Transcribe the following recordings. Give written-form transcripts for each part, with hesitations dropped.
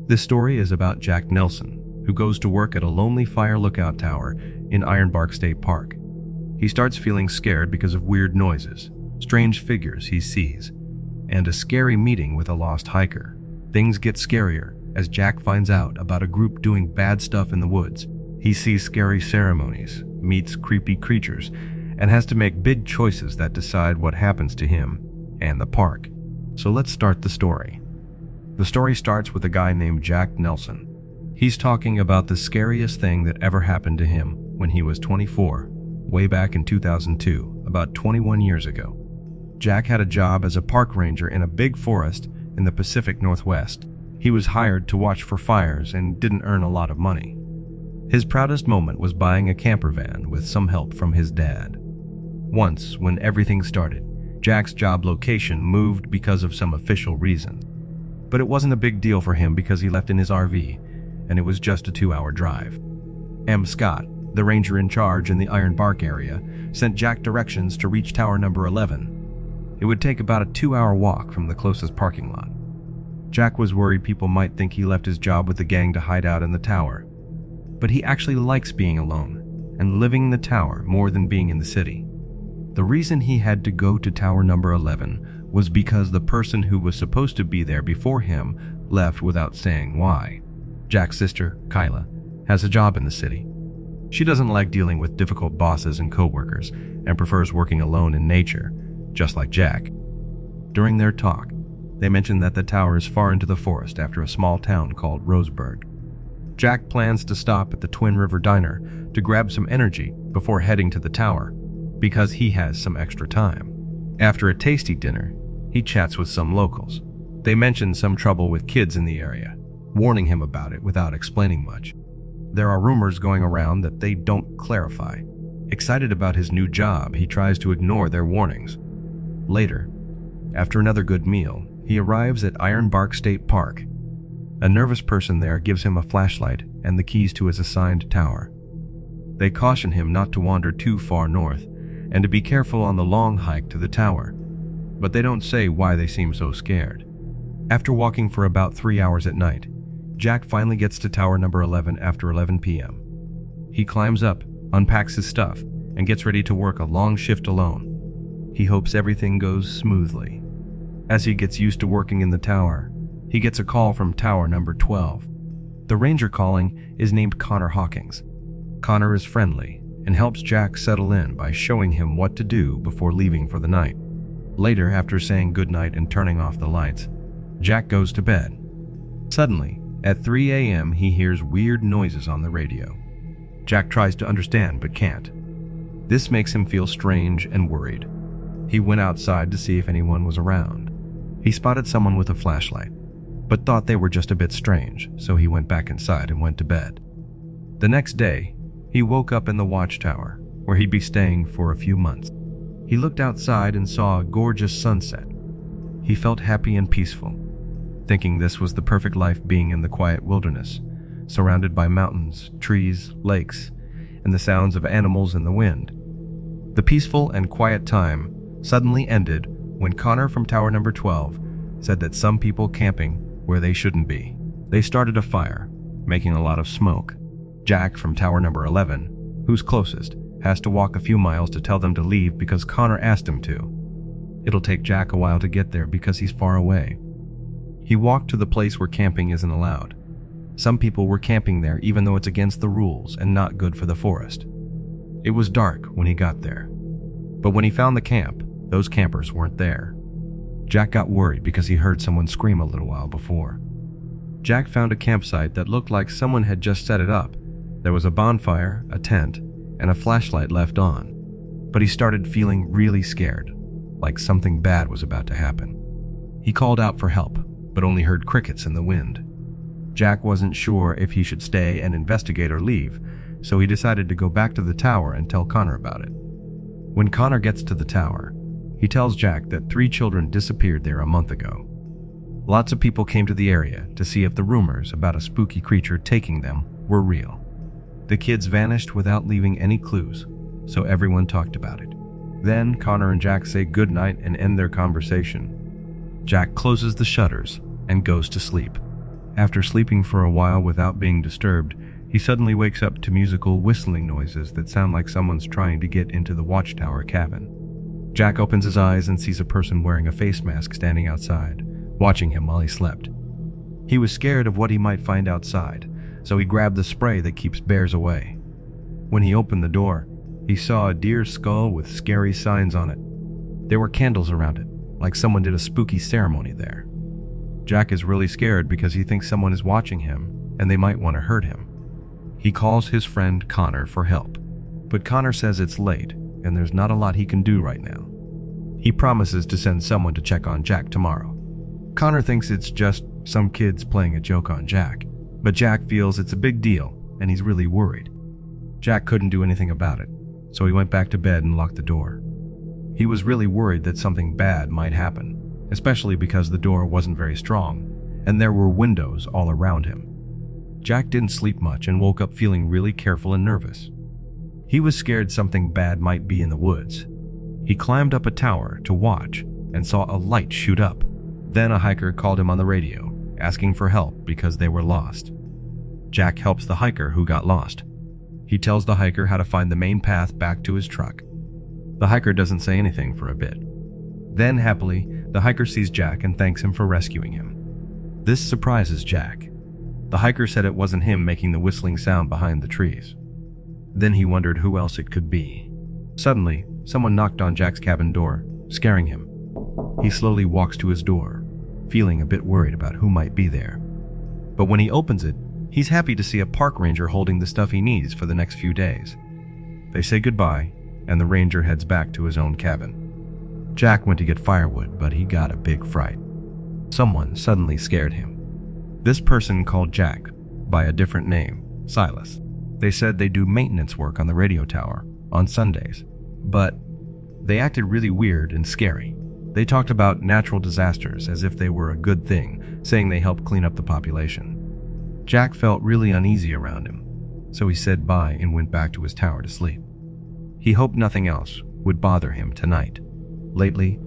This story is about Jack Nelson, who goes to work at a lonely fire lookout tower in Ironbark State Park. He starts feeling scared because of weird noises, strange figures he sees, and a scary meeting with a lost hiker. Things get scarier as Jack finds out about a group doing bad stuff in the woods. He sees scary ceremonies, meets creepy creatures, and has to make big choices that decide what happens to him and the park. So let's start the story. The story starts with a guy named Jack Nelson. He's talking about the scariest thing that ever happened to him when he was 24, way back in 2002, about 21 years ago. Jack had a job as a park ranger in a big forest in the Pacific Northwest. He was hired to watch for fires and didn't earn a lot of money. His proudest moment was buying a camper van with some help from his dad. Once, when everything started, Jack's job location moved because of some official reasons. But it wasn't a big deal for him because he left in his RV, and it was just a 2-hour drive. M. Scott, the ranger in charge in the Ironbark area, sent Jack directions to reach tower number 11. It would take about a 2-hour walk from the closest parking lot. Jack was worried people might think he left his job with the gang to hide out in the tower. But he actually likes being alone and living in the tower more than being in the city. The reason he had to go to tower number 11 was because the person who was supposed to be there before him left without saying why. Jack's sister, Kyla, has a job in the city. She doesn't like dealing with difficult bosses and coworkers and prefers working alone in nature, just like Jack. During their talk, they mentioned that the tower is far into the forest after a small town called Roseburg. Jack plans to stop at the Twin River Diner to grab some energy before heading to the tower, because he has some extra time. After a tasty dinner, he chats with some locals. They mention some trouble with kids in the area, warning him about it without explaining much. There are rumors going around that they don't clarify. Excited about his new job, he tries to ignore their warnings. Later, after another good meal, he arrives at Ironbark State Park. A nervous person there gives him a flashlight and the keys to his assigned tower. They caution him not to wander too far north and to be careful on the long hike to the tower, but they don't say why they seem so scared. After walking for about 3 hours at night, Jack finally gets to tower number 11 after 11 p.m. He climbs up, unpacks his stuff, and gets ready to work a long shift alone. He hopes everything goes smoothly. As he gets used to working in the tower, he gets a call from tower number 12. The ranger calling is named Connor Hawkins. Connor is friendly and helps Jack settle in by showing him what to do before leaving for the night. Later, after saying goodnight and turning off the lights, Jack goes to bed. Suddenly, at 3 a.m., he hears weird noises on the radio. Jack tries to understand but can't. This makes him feel strange and worried. He went outside to see if anyone was around. He spotted someone with a flashlight, but thought they were just a bit strange, so he went back inside and went to bed. The next day, he woke up in the watchtower, where he'd be staying for a few months. He looked outside and saw a gorgeous sunset. He felt happy and peaceful, thinking this was the perfect life being in the quiet wilderness, surrounded by mountains, trees, lakes, and the sounds of animals and the wind. The peaceful and quiet time suddenly ended when Connor from tower number 12 said that some people camping where they shouldn't be. They started a fire, making a lot of smoke. Jack from tower number 11, who's closest, has to walk a few miles to tell them to leave because Connor asked him to. It'll take Jack a while to get there because he's far away. He walked to the place where camping isn't allowed. Some people were camping there even though it's against the rules and not good for the forest. It was dark when he got there. But when he found the camp, those campers weren't there. Jack got worried because he heard someone scream a little while before. Jack found a campsite that looked like someone had just set it up. There was a bonfire, a tent, and a flashlight left on. But he started feeling really scared, like something bad was about to happen. He called out for help, but only heard crickets in the wind. Jack wasn't sure if he should stay and investigate or leave, so he decided to go back to the tower and tell Connor about it. When Connor gets to the tower, he tells Jack that 3 children disappeared there a month ago. Lots of people came to the area to see if the rumors about a spooky creature taking them were real. The kids vanished without leaving any clues, so everyone talked about it. Then Connor and Jack say goodnight and end their conversation. Jack closes the shutters and goes to sleep. After sleeping for a while without being disturbed, he suddenly wakes up to musical whistling noises that sound like someone's trying to get into the watchtower cabin. Jack opens his eyes and sees a person wearing a face mask standing outside, watching him while he slept. He was scared of what he might find outside, so he grabbed the spray that keeps bears away. When he opened the door, he saw a deer's skull with scary signs on it. There were candles around it, like someone did a spooky ceremony there. Jack is really scared because he thinks someone is watching him and they might want to hurt him. He calls his friend Connor for help, but Connor says it's late and there's not a lot he can do right now. He promises to send someone to check on Jack tomorrow. Connor thinks it's just some kids playing a joke on Jack, but Jack feels it's a big deal and he's really worried. Jack couldn't do anything about it, so he went back to bed and locked the door. He was really worried that something bad might happen, especially because the door wasn't very strong and there were windows all around him. Jack didn't sleep much and woke up feeling really careful and nervous. He was scared something bad might be in the woods. He climbed up a tower to watch and saw a light shoot up. Then a hiker called him on the radio, asking for help because they were lost. Jack helps the hiker who got lost. He tells the hiker how to find the main path back to his truck. The hiker doesn't say anything for a bit. Then, happily, the hiker sees Jack and thanks him for rescuing him. This surprises Jack. The hiker said it wasn't him making the whistling sound behind the trees. Then he wondered who else it could be. Suddenly, someone knocked on Jack's cabin door, scaring him. He slowly walks to his door, feeling a bit worried about who might be there. But when he opens it, he's happy to see a park ranger holding the stuff he needs for the next few days. They say goodbye, and the ranger heads back to his own cabin. Jack went to get firewood, but he got a big fright. Someone suddenly scared him. This person called Jack by a different name, Silas. They said they do maintenance work on the radio tower on Sundays, but they acted really weird and scary. They talked about natural disasters as if they were a good thing, saying they help clean up the population. Jack felt really uneasy around him, so he said bye and went back to his tower to sleep. He hoped nothing else would bother him tonight. Lately,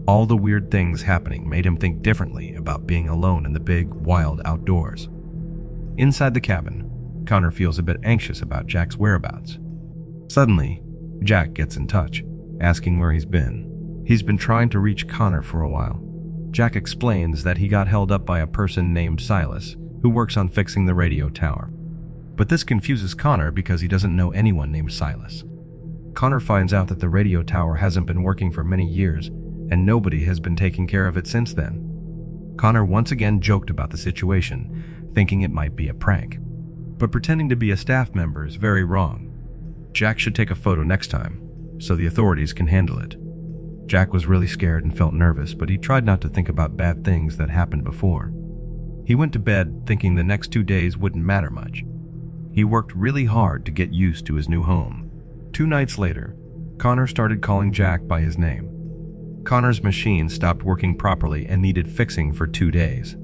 all the weird things happening made him think differently about being alone in the big, wild outdoors. Inside the cabin, Connor feels a bit anxious about Jack's whereabouts. Suddenly, Jack gets in touch, asking where he's been. He's been trying to reach Connor for a while. Jack explains that he got held up by a person named Silas, who works on fixing the radio tower. But this confuses Connor because he doesn't know anyone named Silas. Connor finds out that the radio tower hasn't been working for many years, and nobody has been taking care of it since then. Connor once again joked about the situation, thinking it might be a prank. But pretending to be a staff member is very wrong. Jack should take a photo next time, so the authorities can handle it. Jack was really scared and felt nervous, but he tried not to think about bad things that happened before. He went to bed thinking the next 2 days wouldn't matter much. He worked really hard to get used to his new home. 2 nights later, Connor started calling Jack by his name. Connor's machine stopped working properly and needed fixing for 2 days.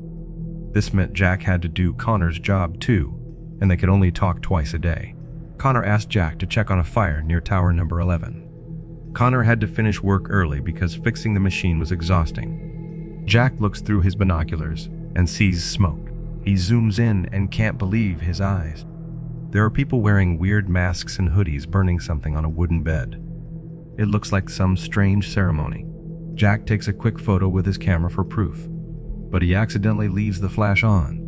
This meant Jack had to do Connor's job too, and they could only talk twice a day. Connor asked Jack to check on a fire near tower number 11. Connor had to finish work early because fixing the machine was exhausting. Jack looks through his binoculars and sees smoke. He zooms in and can't believe his eyes. There are people wearing weird masks and hoodies burning something on a wooden bed. It looks like some strange ceremony. Jack takes a quick photo with his camera for proof, but he accidentally leaves the flash on.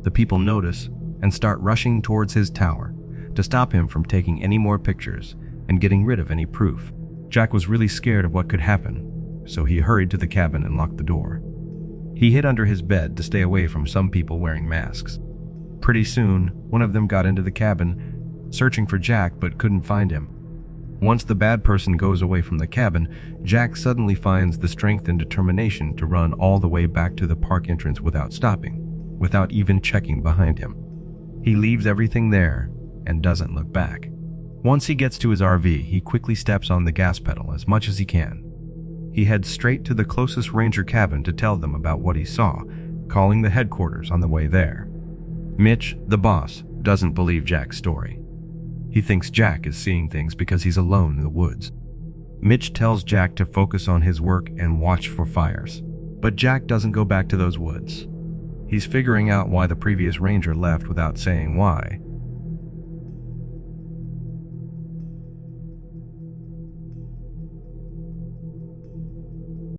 The people notice and start rushing towards his tower to stop him from taking any more pictures and getting rid of any proof. Jack was really scared of what could happen, so he hurried to the cabin and locked the door. He hid under his bed to stay away from some people wearing masks. Pretty soon, one of them got into the cabin, searching for Jack but couldn't find him. Once the bad person goes away from the cabin, Jack suddenly finds the strength and determination to run all the way back to the park entrance without stopping, without even checking behind him. He leaves everything there and doesn't look back. Once he gets to his RV, he quickly steps on the gas pedal as much as he can. He heads straight to the closest ranger cabin to tell them about what he saw, calling the headquarters on the way there. Mitch, the boss, doesn't believe Jack's story. He thinks Jack is seeing things because he's alone in the woods. Mitch tells Jack to focus on his work and watch for fires, but Jack doesn't go back to those woods. He's figuring out why the previous ranger left without saying why,